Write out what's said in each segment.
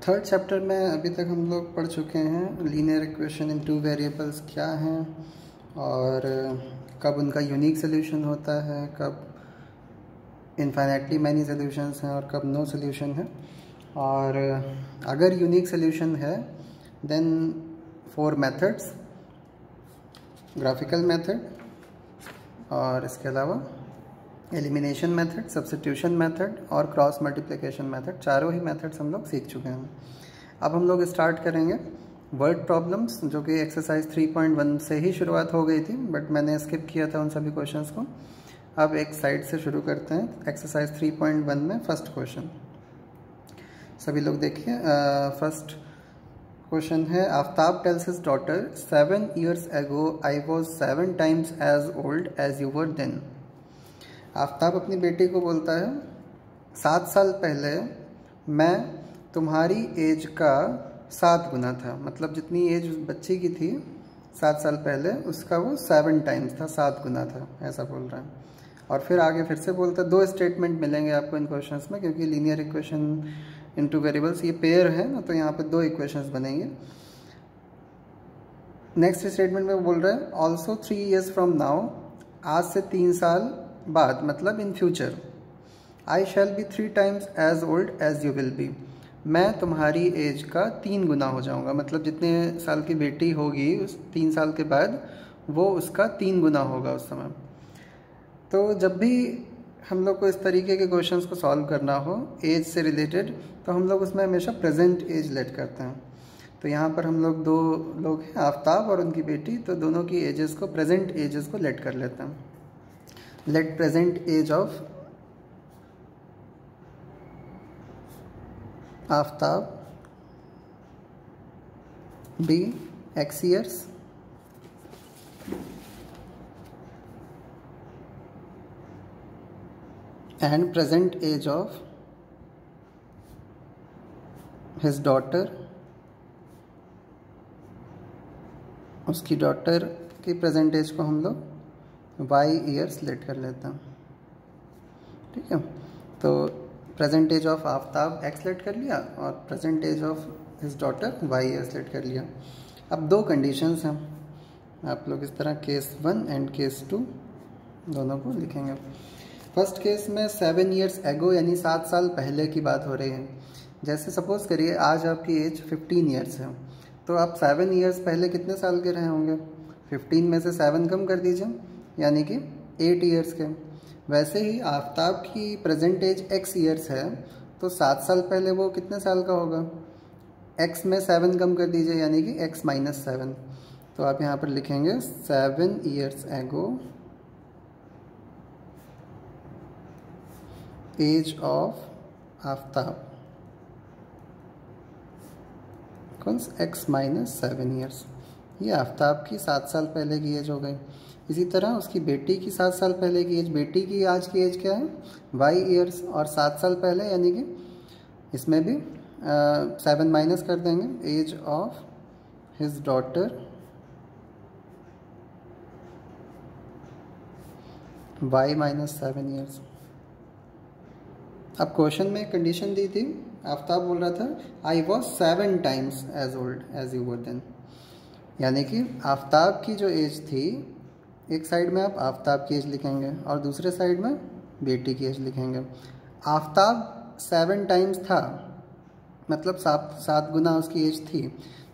Third chapter में अभी तक हम लोग पढ़ चुके हैं linear equation in two variables क्या हैं और कब उनका यूनिक सोल्यूशन होता है, कब इनफाइनाइटली मैनी सोल्यूशंस हैं और कब नो सोल्यूशन है। और अगर यूनिक सोल्यूशन है देन 4 मेथड्स, ग्राफिकल मेथड और इसके अलावा एलिमिनेशन मेथड, सब्स्टिट्यूशन मेथड और क्रॉस मल्टीप्लिकेशन मेथड, चारों ही मेथड्स हम लोग सीख चुके हैं। अब हम लोग स्टार्ट करेंगे वर्ड प्रॉब्लम्स, जो कि एक्सरसाइज 3.1 से ही शुरुआत हो गई थी बट मैंने स्किप किया था उन सभी क्वेश्चंस को। अब एक साइड से शुरू करते हैं। एक्सरसाइज 3.1 में फर्स्ट क्वेश्चन सभी लोग देखिए। फर्स्ट क्वेश्चन है, Aftab tales his daughter 7 years ago I was 7 times as old as you were then। Aftab अपनी बेटी को बोलता है 7 साल पहले मैं तुम्हारी एज का 7 गुना था। मतलब जितनी एज उस बच्ची की थी 7 साल पहले उसका वो 7 टाइम्स था, 7 गुना था, ऐसा बोल रहा है। और फिर आगे फिर से बोलता है, 2 स्टेटमेंट मिलेंगे आपको इन क्वेश्चंस में, क्योंकि लीनियर इक्वेशन इनटू वेरिएबल्स ये पेयर है ना, तो यहाँ पे 2 इक्वेशंस बनेंगे। नेक्स्ट स्टेटमेंट में वो बोल रहा है ऑल्सो 3 years फ्रॉम नाउ, आज से 3 साल बाद, मतलब in future, I shall be 3 times as old as you will be. मैं तुम्हारी एज का 3 गुना हो जाऊंगा। मतलब जितने साल की बेटी होगी उस 3 साल के बाद वो उसका 3 गुना होगा उस समय। तो जब भी हम लोग को इस तरीके के क्वेश्चंस को सॉल्व करना हो एज से रिलेटेड, तो हम लोग उसमें हमेशा प्रेजेंट एज लेट करते हैं। तो यहाँ पर हम लोग 2 लोग हैं, आफ्ताब और उनकी बेटी, तो दोनों की एजेस को, प्रेजेंट एजेस को लेट कर लेते हैं। Let present age of Aftab be x years and present age of his daughter, उसकी डॉटर की प्रेजेंट एज को हम लोग y years लेट कर लेते हैं। ठीक है, तो present age of Aftab x let कर लिया और present age of his daughter y years let कर लिया। अब 2 कंडीशंस हैं, आप लोग इस तरह केस 1 एंड केस 2 दोनों को लिखेंगे। फर्स्ट केस में 7 years ago यानी 7 साल पहले की बात हो रही है। जैसे सपोज करिए आज आपकी एज 15 years है, तो आप 7 years पहले कितने साल के रहे होंगे? 15 में से 7 कम कर दीजिए, यानी कि 8 years के। वैसे ही आफ्ताब की प्रेजेंट एज x years है, तो 7 साल पहले वो कितने साल का होगा? x में 7 कम कर दीजिए, यानी कि x - 7। तो आप यहाँ पर लिखेंगे 7 years ago age of Aftab कौन x - 7 years। ये आफ्ताब की 7 साल पहले की एज हो गई। इसी तरह उसकी बेटी की 7 साल पहले की एज, बेटी की आज की एज क्या है? y years, और 7 साल पहले यानी कि इसमें भी 7 माइनस कर देंगे, age of his daughter y - 7 years। अब क्वेश्चन में कंडीशन दी थी, आफ्ताब बोल रहा था I was 7 times as old as you were then, यानी कि आफ्ताब की जो एज थी, एक साइड में आप आफ्ताब की एज लिखेंगे और दूसरे साइड में बेटी की एज लिखेंगे। आफ्ताब 7 times था, मतलब 7 गुना उसकी एज थी।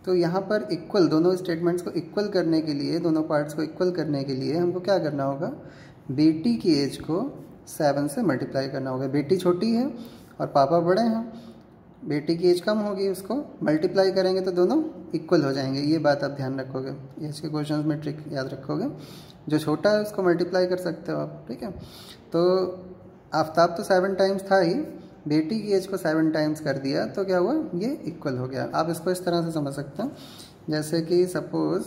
तो यहाँ पर इक्वल, दोनों स्टेटमेंट्स को इक्वल करने के लिए, दोनों पार्ट्स को इक्वल करने के लिए हमको क्या करना होगा? बेटी की एज को 7 से मल्टीप्लाई करना होगा। बेटी छोटी है और पापा बड़े हैं, बेटी की एज कम होगी, उसको मल्टीप्लाई करेंगे तो दोनों इक्वल हो जाएंगे। ये बात आप ध्यान रखोगे, एज के क्वेश्चंस में ट्रिक याद रखोगे। जो छोटा है उसको मल्टीप्लाई कर सकते हो आप। ठीक है, तो आफ्ताब तो 7 times था ही, बेटी की एज को 7 times कर दिया, तो क्या हुआ? ये इक्वल हो गया। आप इसको इस तरह से समझ सकते हैं, जैसे कि सपोज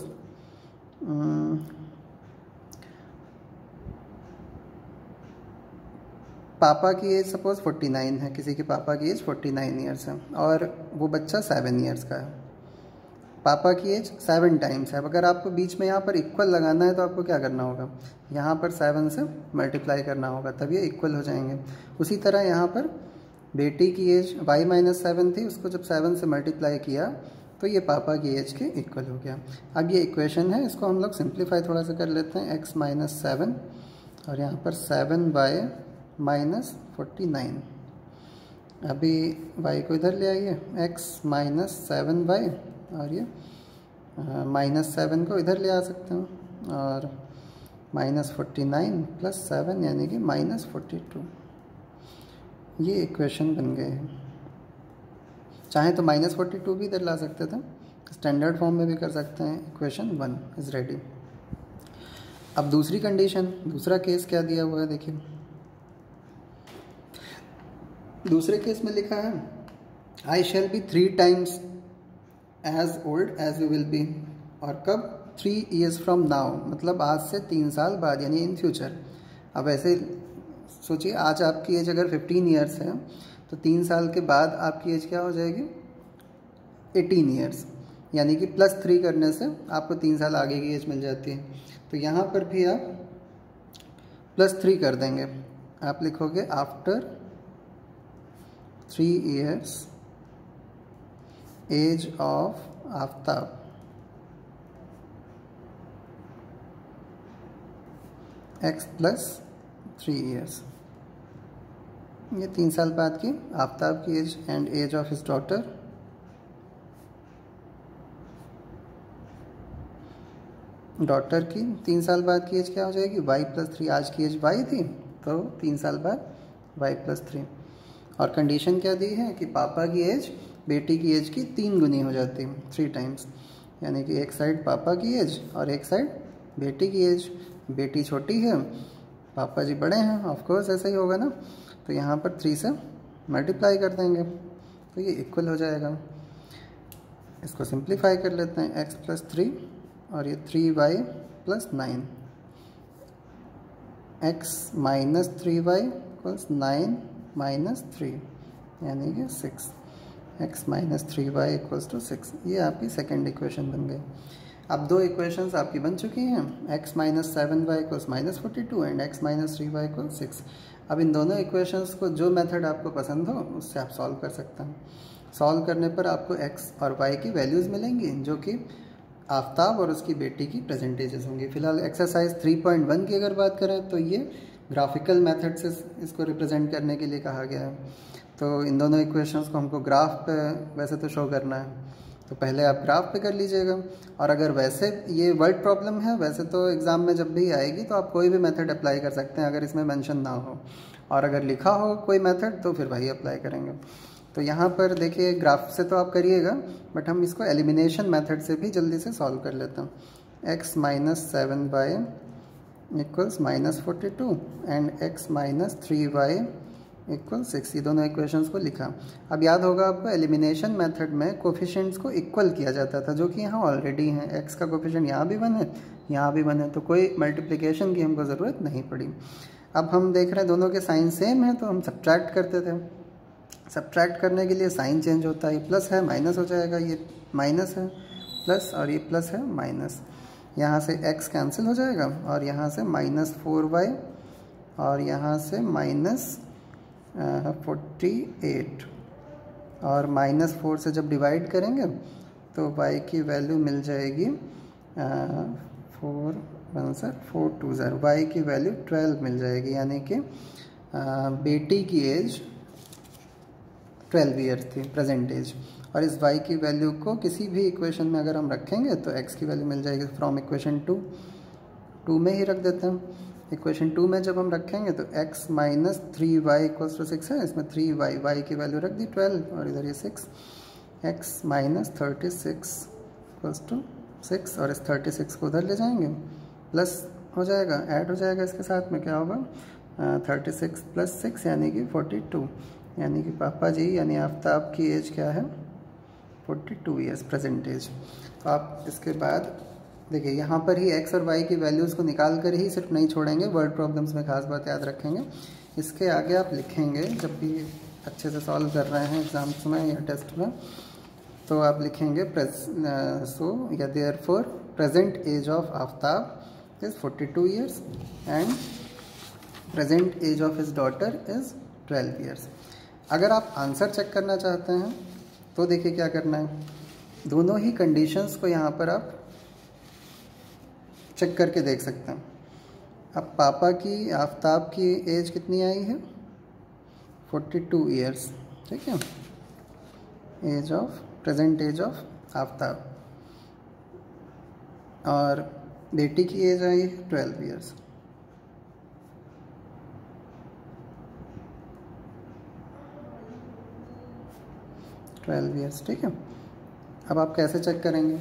पापा की एज सपोज 49 है, किसी के पापा की एज 49 years है और वो बच्चा 7 years का है। पापा की एज 7 times है। अगर आपको बीच में यहाँ पर इक्वल लगाना है तो आपको क्या करना होगा? यहाँ पर 7 से मल्टीप्लाई करना होगा, तब ये इक्वल हो जाएंगे। उसी तरह यहाँ पर बेटी की एज y माइनस 7 थी, उसको जब 7 से मल्टीप्लाई किया तो ये पापा की एज के इक्वल हो गया। अब ये इक्वेशन है, इसको हम लोग सिंप्लीफाई थोड़ा सा कर लेते हैं। x माइनस 7 और यहाँ पर 7y माइनस 49। अभी y को इधर ले आइए, x माइनस 7y और ये माइनस 7 को इधर ले आ सकते हैं और माइनस 49 प्लस 7 यानी कि माइनस 42। ये इक्वेशन बन गए हैं। चाहे तो माइनस 42 भी इधर ला सकते थे, स्टैंडर्ड फॉर्म में भी कर सकते हैं। Equation 1 is ready. अब दूसरी कंडीशन, दूसरा केस क्या दिया हुआ है देखिए। दूसरे केस में लिखा है I shall be 3 times as old as you will be. और कब? 3 years फ्रॉम नाउ, मतलब आज से 3 साल बाद, यानी इन फ्यूचर। अब ऐसे सोचिए, आज आपकी एज अगर 15 years है तो 3 साल के बाद आपकी एज क्या हो जाएगी? 18 years, यानी कि प्लस 3 करने से आपको 3 साल आगे की एज मिल जाती है। तो यहाँ पर भी आप प्लस 3 कर देंगे। आप लिखोगे after 3 years age of Aftab x plus 3 years। ये 3 साल बाद की आफ्ताब की age and age of his daughter. Daughter की 3 साल बाद की एज क्या हो जाएगी? y plus 3। आज की एज y थी तो 3 साल बाद y प्लस 3। और कंडीशन क्या दी है कि पापा की एज बेटी की एज की 3 गुनी हो जाती है, 3 टाइम्स। यानी कि एक साइड पापा की एज और एक साइड बेटी की एज। बेटी छोटी है, पापा जी बड़े हैं, ऑफ कोर्स ऐसा ही होगा ना। तो यहाँ पर 3 से मल्टीप्लाई कर देंगे तो ये इक्वल हो जाएगा। इसको सिंप्लीफाई कर लेते हैं, x प्लस 3 और ये 3y plus 9। x minus 3y equals 9 minus 3 यानी कि 6। x minus 3y equals to 6। ये आपकी सेकेंड इक्वेशन बन गई। अब 2 इक्वेशंस आपकी बन चुकी हैं, x minus 7y equals minus 42 and x minus 3y equals 6। अब इन दोनों इक्वेशंस को जो मेथड आपको पसंद हो उससे आप सॉल्व कर सकते हैं। सॉल्व करने पर आपको x और y की वैल्यूज़ मिलेंगी जो कि आफ्ताब और उसकी बेटी की प्रेजेंटेजेस होंगी। फिलहाल एक्सरसाइज 3.1 की अगर बात करें तो ये ग्राफिकल मेथड से इसको रिप्रेजेंट करने के लिए कहा गया है। तो इन दोनों इक्वेशंस को हमको ग्राफ पे वैसे तो शो करना है, तो पहले आप ग्राफ पे कर लीजिएगा। और अगर वैसे ये वर्ड प्रॉब्लम है, वैसे तो एग्ज़ाम में जब भी आएगी तो आप कोई भी मेथड अप्लाई कर सकते हैं अगर इसमें मेंशन ना हो, और अगर लिखा हो कोई मेथड तो फिर वही अप्लाई करेंगे। तो यहाँ पर देखिए ग्राफ से तो आप करिएगा, बट हम इसको एलिमिनेशन मेथड से भी जल्दी से सॉल्व कर लेते हैं। x minus 7y equals minus 42 and x minus 3y equal 6। ये दोनों इक्वेशंस को लिखा। अब याद होगा आपको एलिमिनेशन मेथड में कोफिशिएंट्स को इक्वल किया जाता था, जो कि यहाँ ऑलरेडी हैं। x का कोफिशिएंट यहाँ भी 1 है, यहाँ भी 1 है, तो कोई मल्टीप्लिकेशन की हमको ज़रूरत नहीं पड़ी। अब हम देख रहे हैं दोनों के साइन सेम है तो हम सब्ट्रैक्ट करते थे। सब्ट्रैक्ट करने के लिए साइन चेंज होता है, ये प्लस है माइनस हो जाएगा, ये माइनस है प्लस और ये प्लस है माइनस। यहाँ से x कैंसिल हो जाएगा और यहाँ से माइनस 4y और यहाँ से माइनस 48 और माइनस 4 से जब डिवाइड करेंगे तो y की वैल्यू मिल जाएगी 4 1 सर 4 2 ज़र y की वैल्यू 12 मिल जाएगी। यानी कि बेटी की एज 12 ईयर्स थी प्रेजेंट एज, और इस y की वैल्यू को किसी भी इक्वेशन में अगर हम रखेंगे तो x की वैल्यू मिल जाएगी फ्रॉम इक्वेशन 2 में ही रख देते हैं। इक्वेशन 2 में जब हम रखेंगे तो x minus 3y equals to 6 है, इसमें 3y y की वैल्यू रख दी 12 और इधर ये 6। x माइनस 36 इक्वल्स टू 6 और इस 36 को उधर ले जाएंगे, प्लस हो जाएगा, ऐड हो जाएगा इसके साथ में, क्या होगा 36 प्लस 6 यानी कि 42। यानी कि पापा जी यानी आफ्ताब की एज क्या है 42 ईयर्स प्रेजेंट एज। तो आप इसके बाद देखिए यहाँ पर ही x और y की वैल्यूज़ को निकाल कर ही सिर्फ नहीं छोड़ेंगे, वर्ड प्रॉब्लम्स में खास बात याद रखेंगे। इसके आगे आप लिखेंगे जब भी अच्छे से सॉल्व कर रहे हैं एग्जाम्स में या टेस्ट में, तो आप लिखेंगे सो या therefore present age of Aftab is 42 years and present age of his daughter is 12 years. अगर आप आंसर चेक करना चाहते हैं तो देखिए क्या करना है, दोनों ही कंडीशंस को यहाँ पर आप चेक करके देख सकते हैं। अब पापा की, आफ्ताब की एज कितनी आई है, 42 ईयर्स, ठीक है, प्रेजेंट एज ऑफ आफ्ताब, और बेटी की एज आई है 12 ईयर्स। ठीक है। अब आप कैसे चेक करेंगे,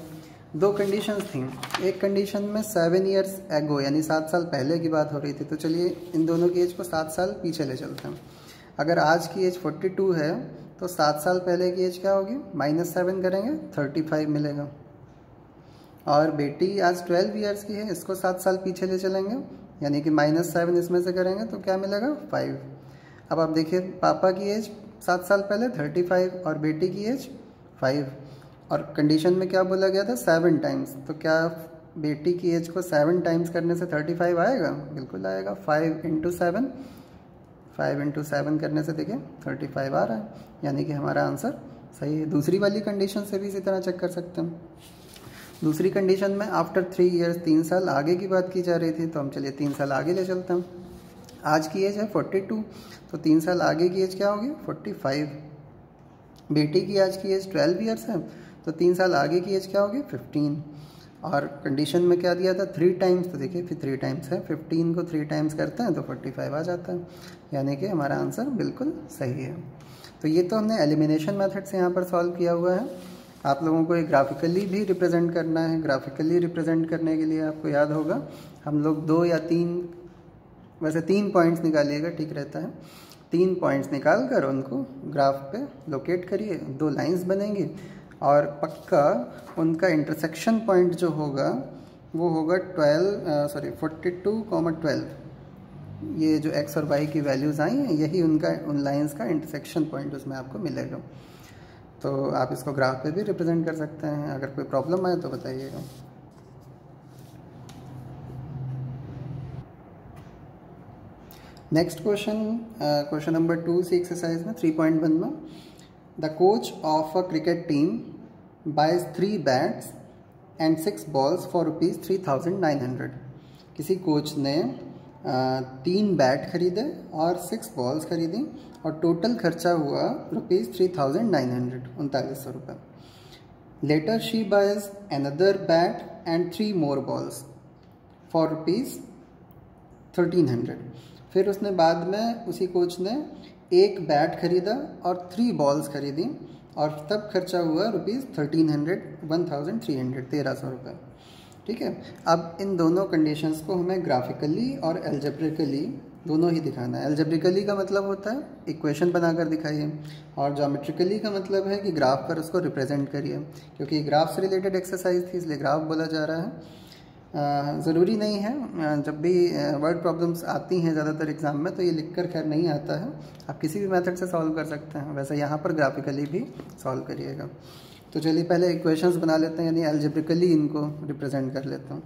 दो कंडीशंस थी, एक कंडीशन में 7 ईयर्स एगो यानी 7 साल पहले की बात हो रही थी, तो चलिए इन दोनों की एज को 7 साल पीछे ले चलते हैं। अगर आज की एज 42 है तो 7 साल पहले की एज क्या होगी, -7 करेंगे 35 मिलेगा, और बेटी आज 12 ईयर्स की है, इसको 7 साल पीछे ले चलेंगे यानी कि -7 इसमें से करेंगे तो क्या मिलेगा 5। अब आप देखिए पापा की एज 7 साल पहले 35 और बेटी की एज 5, और कंडीशन में क्या बोला गया था 7 टाइम्स, तो क्या बेटी की एज को 7 टाइम्स करने से 35 आएगा, बिल्कुल आएगा। 5 इंटू 7 करने से देखिए 35 आ रहा है, यानी कि हमारा आंसर सही है। दूसरी वाली कंडीशन से भी इसी तरह चेक कर सकते हैं। दूसरी कंडीशन में आफ्टर 3 ईयर्स, 3 साल आगे की बात की जा रही थी, तो हम चलिए 3 साल आगे ले चलते हैं। आज की एज है 42, तो 3 साल आगे की एज क्या होगी 45। बेटी की आज की एज 12 ईयर्स है, तो 3 साल आगे की एज क्या होगी 15, और कंडीशन में क्या दिया था 3 टाइम्स, तो देखिए फिर 3 टाइम्स है, 15 को 3 टाइम्स करते हैं तो 45 आ जाता है, यानी कि हमारा आंसर बिल्कुल सही है। तो ये तो हमने एलिमिनेशन मेथड से यहाँ पर सॉल्व किया हुआ है। आप लोगों को ये ग्राफिकली भी रिप्रेजेंट करना है। ग्राफिकली रिप्रेजेंट करने के लिए आपको याद होगा हम लोग 2 या 3, वैसे 3 पॉइंट्स निकालिएगा ठीक रहता है, 3 पॉइंट्स निकाल कर उनको ग्राफ पे लोकेट करिए, 2 लाइंस बनेंगी और पक्का उनका इंटरसेक्शन पॉइंट जो होगा वो होगा 42,12। ये जो x और y की वैल्यूज़ आई हैं यही उन लाइंस का इंटरसेक्शन पॉइंट उसमें आपको मिलेगा। तो आप इसको ग्राफ पे भी रिप्रेजेंट कर सकते हैं। अगर कोई प्रॉब्लम आए तो बताइएगा। Next question number 2 C exercise में 3.1 में, the coach of a cricket team buys 3 bats and 6 balls for ₹3,900। किसी कोच ने 3 बैट खरीदे और 6 बॉल्स खरीदी और टोटल खर्चा हुआ ₹3,900, 3900 रुपये। Later she buys another bat and 3 more balls for ₹1,300। फिर उसने बाद में उसी कोच ने 1 बैट खरीदा और 3 बॉल्स खरीदी और तब खर्चा हुआ ₹1,300, 1300 रुपये। ठीक है। अब इन दोनों कंडीशंस को हमें ग्राफिकली और एल्जेब्रिकली दोनों ही दिखाना है। एल्जेब्रिकली का मतलब होता है इक्वेशन बनाकर दिखाइए, और ज्योमेट्रिकली का मतलब है कि ग्राफ पर उसको रिप्रेजेंट करिए। क्योंकि ग्राफ से रिलेटेड एक्सरसाइज थी इसलिए ग्राफ बोला जा रहा है। ज़रूरी नहीं है, जब भी वर्ड प्रॉब्लम्स आती हैं ज़्यादातर एग्ज़ाम में तो ये लिख कर खैर नहीं आता है, आप किसी भी मेथड से सॉल्व कर सकते हैं। वैसे यहाँ पर ग्राफिकली भी सॉल्व करिएगा। तो चलिए पहले इक्वेशंस बना लेते हैं, यानी एल्जेब्रिकली इनको रिप्रेजेंट कर लेता हूँ।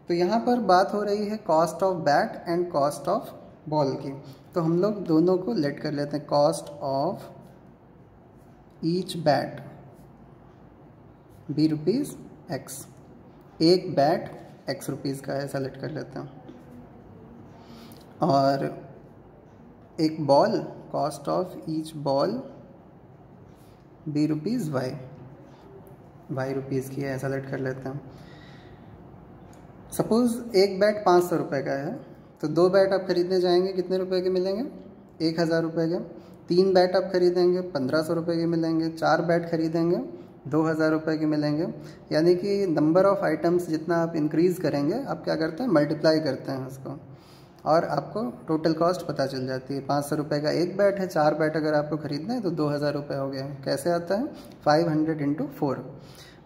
तो यहाँ पर बात हो रही है cost of bat and cost of ball की, तो हम लोग दोनों को लेट कर लेते हैं। Cost of each bat be ₹X, एक बैट X रुपीज़ का है, सेलेक्ट कर लेते हैं। और एक ball, cost of each ball be ₹Y, Y rupees की है, सेलेक्ट कर लेते हैं। सपोज़ एक बैट 500 रुपये का है, तो 2 बैट आप खरीदने जाएंगे कितने रुपए के मिलेंगे, 1000 रुपये के। 3 बैट आप खरीदेंगे 1500 रुपये के मिलेंगे। 4 बैट खरीदेंगे 2000 रुपये के मिलेंगे। यानी कि नंबर ऑफ़ आइटम्स जितना आप इंक्रीज़ करेंगे, आप क्या करते हैं मल्टीप्लाई करते हैं उसको, और आपको टोटल कॉस्ट पता चल जाती है। 500 रुपये का एक बैट है, 4 बैट अगर आपको खरीदना है तो 2000 रुपये हो गया। कैसे आता है 500 × 4।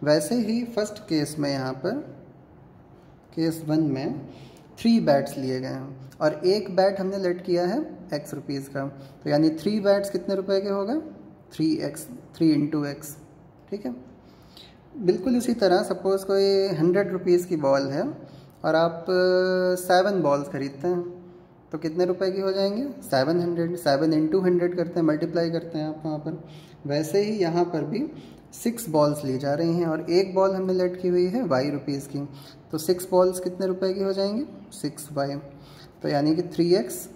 वैसे ही फर्स्ट केस में, यहाँ पर केस 1 में 3 बैट्स लिए गए हैं और एक बैट हमने लेट किया है X रुपीज़ का, तो यानी 3 बैट्स कितने रुपए के हो गए 3X, 3 × X। ठीक है। बिल्कुल इसी तरह सपोज़ कोई 100 रुपीज़ की बॉल है और आप 7 बॉल्स खरीदते हैं, तो कितने रुपए की हो जाएंगे 700। 7 इंटू 100 करते हैं, मल्टीप्लाई करते हैं आप वहाँ पर। वैसे ही यहाँ पर भी 6 बॉल्स ली जा रही हैं और एक बॉल हमने लेट की हुई है y रुपीज़ की, तो 6 बॉल्स कितने रुपए की हो जाएंगी 6y। तो यानी कि 3x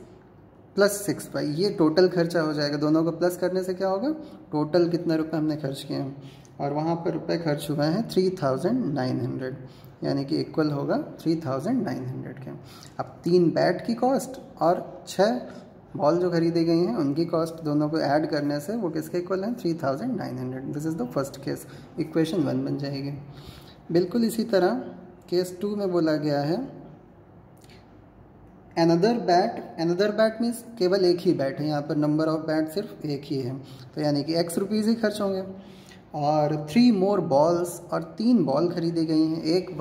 प्लस 6y, ये टोटल खर्चा हो जाएगा। दोनों को प्लस करने से क्या होगा, टोटल कितने रुपए हमने खर्च किए हैं, और वहाँ पर रुपए खर्च हुए हैं 3900, यानी कि इक्वल होगा 3900 के। अब 3 बैट की कॉस्ट और 6 बॉल जो खरीदी गई हैं उनकी कॉस्ट, दोनों को ऐड करने से वो किसके इक्वल हैं 3900। This is the first case, equation 1 बन जाएगी। बिल्कुल इसी तरह केस 2 में बोला गया है अनदर बैट मीन्स केवल एक ही बैट है, यहाँ पर नंबर ऑफ बैट सिर्फ एक ही है, तो यानी कि x रुपीज़ ही खर्च होंगे। और 3 मोर बॉल्स, और 3 बॉल खरीदी गई हैं, एक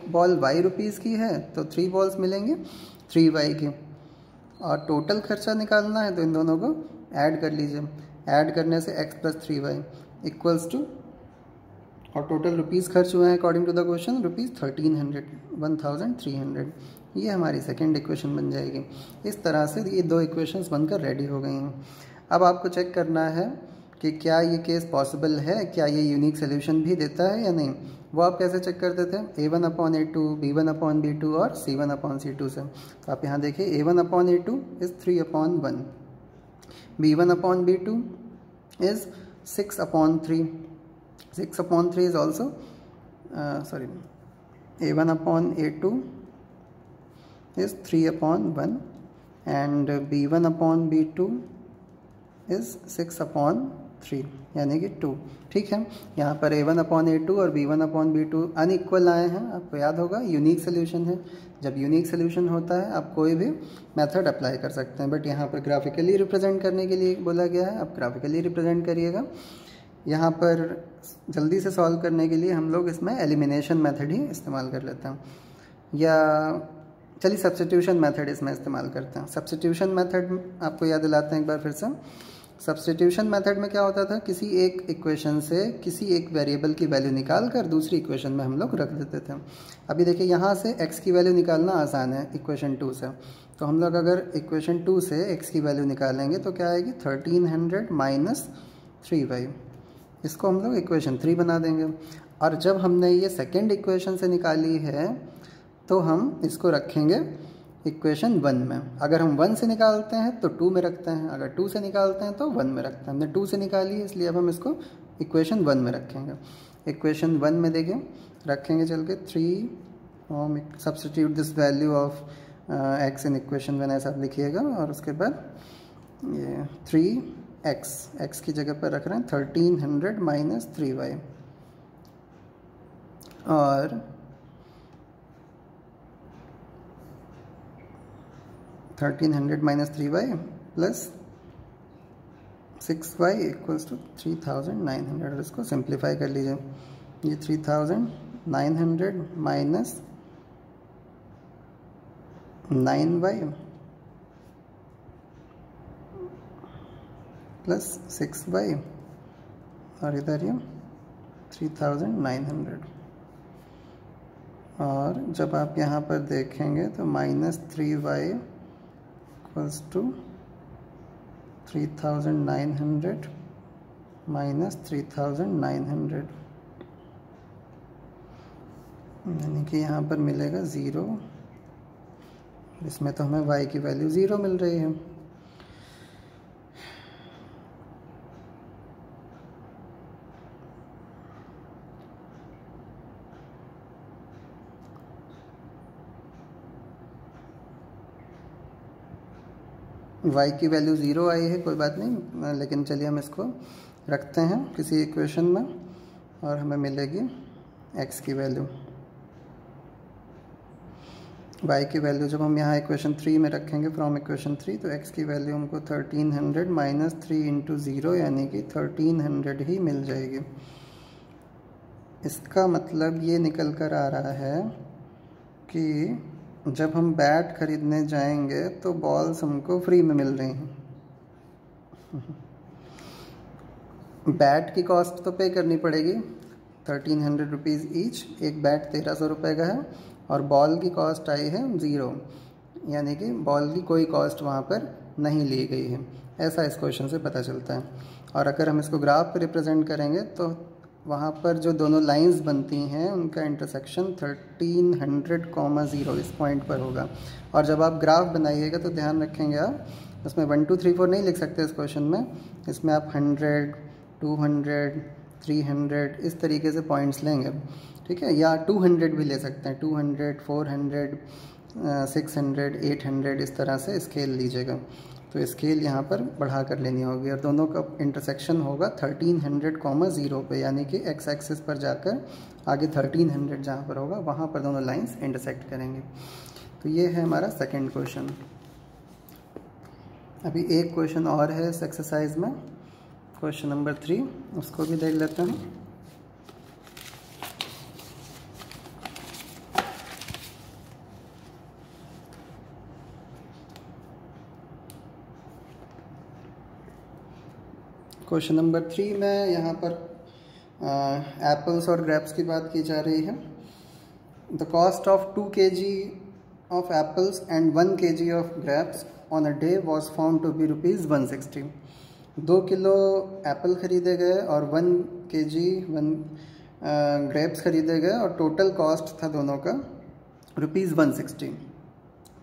बॉल y रुपीज़ की है तो 3 बॉल्स मिलेंगे 3y की, और टोटल खर्चा निकालना है तो इन दोनों को ऐड कर लीजिए। ऐड करने से x plus 3y equals to, और टोटल रुपीज़ खर्च हुए हैं according to the question rupees 1300। ये हमारी सेकेंड इक्वेशन बन जाएगी। इस तरह से ये 2 इक्वेशंस बनकर रेडी हो गई हैं। अब आपको चेक करना है कि क्या ये केस पॉसिबल है, क्या ये यूनिक सोल्यूशन भी देता है या नहीं। वो आप कैसे चेक करते थे, a1/a2, b1/b2 और c1/c2 से। तो आप यहाँ देखिए a1/a2 is 3/1, b1/b2 is 6/3, 6/3 is also a1/a2 is 3/1 and b1/b2 is 6/3 यानी कि 2। ठीक है, यहाँ पर a1/a2 और b1/b2 अनइक्वल आए हैं, आपको याद होगा यूनिक सोल्यूशन है। जब यूनिक सोल्यूशन होता है आप कोई भी मेथड अप्लाई कर सकते हैं, बट यहाँ पर ग्राफिकली रिप्रेजेंट करने के लिए बोला गया है, आप ग्राफिकली रिप्रेजेंट करिएगा। यहाँ पर जल्दी से सॉल्व करने के लिए हम लोग इसमें एलिमिनेशन मेथड ही इस्तेमाल कर लेते हैं, या चलिए सब्स्टिट्यूशन मेथड इसमें इस्तेमाल करते हैं। सब्स्टिट्यूशन मेथड आपको याद दिलाते हैं एक बार फिर से। सब्स्टिट्यूशन मेथड में क्या होता था, किसी एक इक्वेशन से किसी एक वेरिएबल की वैल्यू निकाल कर दूसरी इक्वेशन में हम लोग रख देते थे। अभी देखिए यहाँ से x की वैल्यू निकालना आसान है इक्वेशन 2 से, तो हम लोग अगर इक्वेशन 2 से x की वैल्यू निकालेंगे तो क्या आएगी 1300 माइनस 3y, इसको हम लोग इक्वेशन 3 बना देंगे। और जब हमने ये सेकेंड इक्वेशन से निकाली है तो हम इसको रखेंगे इक्वेशन 1 में। अगर हम 1 से निकालते हैं तो 2 में रखते हैं, अगर 2 से निकालते हैं तो 1 में रखते हैं। हमने 2 से निकाली है इसलिए अब हम इसको इक्वेशन 1 में रखेंगे। इक्वेशन 1 में देखिए रखेंगे चल के 3, substitute this value of x in equation 1 ऐसा लिखिएगा, और उसके बाद ये 3x की जगह पर रख रहे हैं 1300 माइनस 3y, और 1300 minus 3y plus 6y equals to 3900। इसको सिंप्लीफाई कर लीजिए, ये 3900 माइनस 9y प्लस 6y, और इधर ये 3900। और जब आप यहाँ पर देखेंगे तो minus 3y equals to 3900 minus 3900, यानी कि यहाँ पर मिलेगा 0। इसमें तो हमें y की वैल्यू 0 मिल रही है। y की वैल्यू 0 आई है, कोई बात नहीं, लेकिन चलिए हम इसको रखते हैं किसी इक्वेशन में और हमें मिलेगी x की वैल्यू। y की वैल्यू जब हम यहाँ इक्वेशन 3 में रखेंगे फ्रॉम इक्वेशन 3, तो x की वैल्यू हमको 1300 माइनस 3 इंटू 0 यानी कि 1300 ही मिल जाएगी। इसका मतलब ये निकल कर आ रहा है कि जब हम बैट खरीदने जाएंगे तो बॉल्स हमको फ्री में मिल रही हैं। बैट की कॉस्ट तो पे करनी पड़ेगी 1300 रुपीज़ ईच, एक बैट 1300 रुपये का है, और बॉल की कॉस्ट आई है 0। यानी कि बॉल की कोई कॉस्ट वहाँ पर नहीं ली गई है, ऐसा इस क्वेश्चन से पता चलता है। और अगर हम इसको ग्राफ पर रिप्रेजेंट करेंगे तो वहाँ पर जो दोनों लाइंस बनती हैं उनका इंटरसेक्शन 1300,0 इस पॉइंट पर होगा। और जब आप ग्राफ बनाइएगा तो ध्यान रखेंगे आप उसमें 1 2 3 4 नहीं लिख सकते इस क्वेश्चन में, इसमें आप 100, 200, 300 इस तरीके से पॉइंट्स लेंगे, ठीक है। या 200 भी ले सकते हैं, 200, 400, 600, 800 इस तरह से स्केल लीजिएगा। तो स्केल यहाँ पर बढ़ा कर लेनी होगी और दोनों का इंटरसेक्शन होगा 1300,0 पे, यानी कि एक्स एक्सिस पर जाकर आगे 1300 जहाँ पर होगा वहाँ पर दोनों लाइंस इंटरसेक्ट करेंगे। तो ये है हमारा सेकंड क्वेश्चन। अभी एक क्वेश्चन और है इस एक्सरसाइज में, क्वेश्चन नंबर 3, उसको भी देख लेते हैं। क्वेश्चन नंबर 3 में यहाँ पर एप्पल्स और ग्रेप्स की बात की जा रही है। The cost of 2 kg of apples and 1 kg of grapes on a day was found to be ₹160। 2 kilo apple ख़रीदे गए और 1 kg ग्रेप्स ख़रीदे गए और टोटल कॉस्ट था दोनों का ₹160।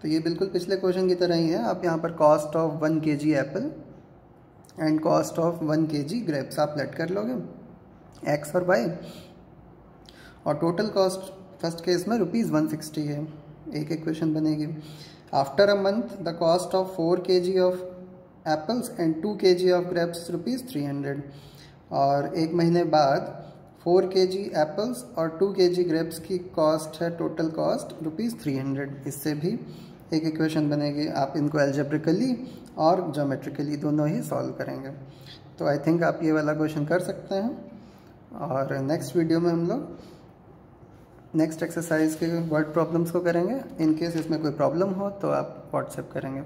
तो ये बिल्कुल पिछले क्वेश्चन की तरह ही है। आप यहाँ पर cost of 1 kg Apple and cost of 1 kg grapes आप लेट कर लोगे x और y, और टोटल कॉस्ट फर्स्ट केस में ₹160 है। एक इक्वेशन बनेगी। After a month the cost of 4 kg of apples and 2 kg of grapes ₹300। और एक महीने बाद 4 kg एप्पल्स और 2 kg ग्रेप्स की कॉस्ट है, टोटल कॉस्ट ₹300। इससे भी एक इक्वेशन बनेगी। आप इनको एल्जेब्रिकली और ज्योमेट्रिकली दोनों ही सॉल्व करेंगे। तो आई थिंक आप ये वाला क्वेश्चन कर सकते हैं। और नेक्स्ट वीडियो में हम लोग नेक्स्ट एक्सरसाइज के वर्ड प्रॉब्लम्स को करेंगे। इन केस इसमें कोई प्रॉब्लम हो तो आप व्हाट्सएप करेंगे।